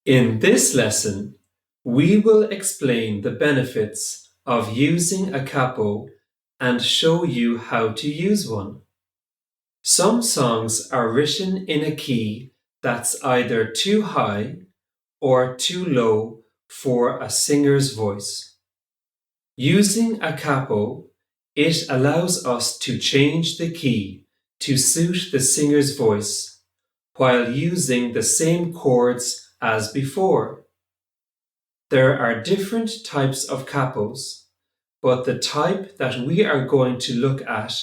In this lesson, we will explain the benefits of using a capo and show you how to use one. Some songs are written in a key that's either too high or too low for a singer's voice. Using a capo, it allows us to change the key to suit the singer's voice while using the same chords as before. There are different types of capos, but the type that we are going to look at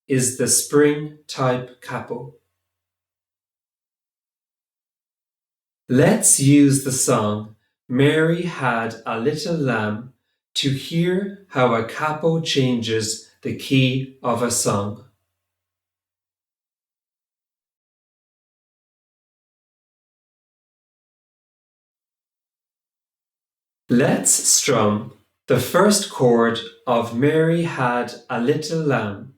is the spring type capo. Let's use the song Mary Had a Little Lamb to hear how a capo changes the key of a song. Let's strum the first chord of Mary Had a Little Lamb,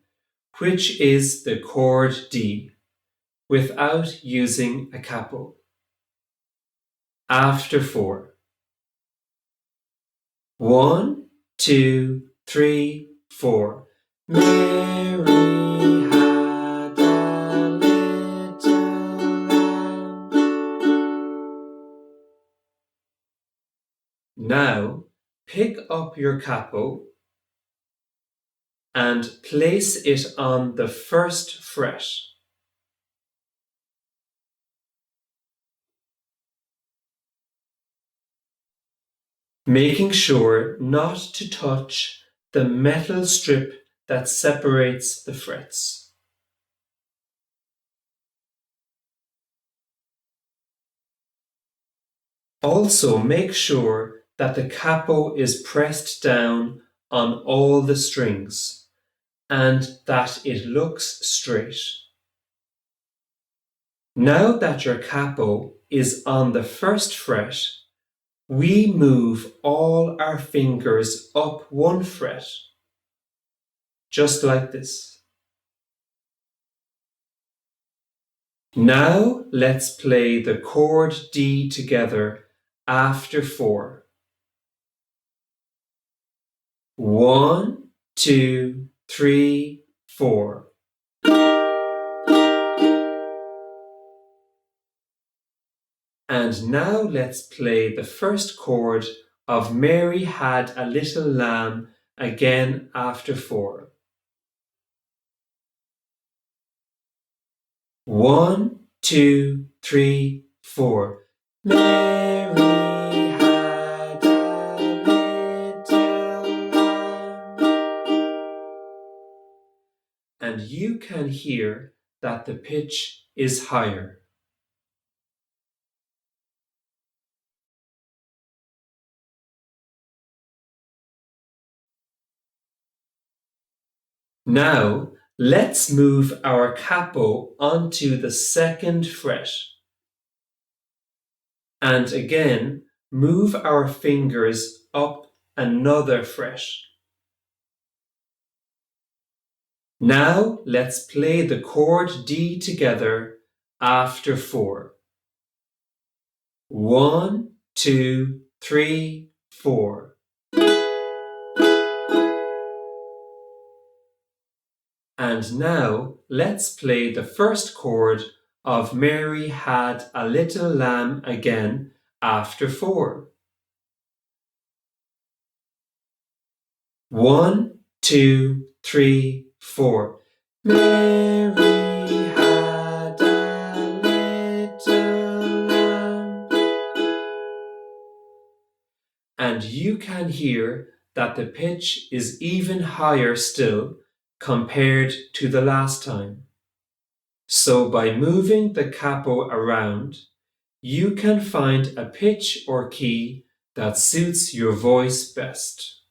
which is the chord D, without using a capo. After 4. 1, 2, 3, 4. Mary had a little lamb. Now, pick up your capo and place it on the first fret. Making sure not to touch the metal strip that separates the frets. Also, make sure that the capo is pressed down on all the strings and that it looks straight. Now that your capo is on the first fret, we move all our fingers up one fret, just like this. Now let's play the chord D together after 4. 1, 2, 3, 4. And now let's play the first chord of Mary Had a Little Lamb again after 4. 1, 2, 3, 4. Mary had a little lamb. And you can hear that the pitch is higher. Now, let's move our capo onto the second fret. And again, move our fingers up another fret. Now, let's play the chord D together after 4. 1, 2, 3, 4. And now let's play the first chord of Mary Had a Little Lamb again after 4. 1, 2, 3, 4. Mary had a little lamb. And you can hear that the pitch is even higher still compared to the last time. So by moving the capo around, you can find a pitch or key that suits your voice best.